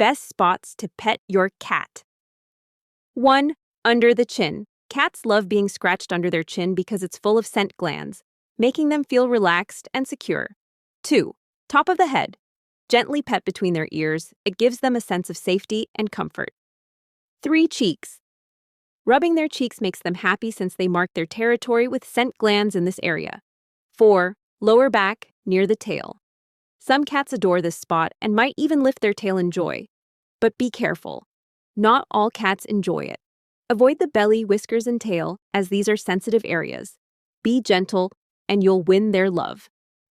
Best spots to pet your cat. 1. Under the chin. Cats love being scratched under their chin because it's full of scent glands, making them feel relaxed and secure. 2. Top of the head. Gently pet between their ears. It gives them a sense of safety and comfort. 3. Cheeks. Rubbing their cheeks makes them happy since they mark their territory with scent glands in this area. 4. Lower back, near the tail. Some cats adore this spot and might even lift their tail in joy. But be careful. Not all cats enjoy it. Avoid the belly, whiskers, and tail, as these are sensitive areas. Be gentle, and you'll win their love.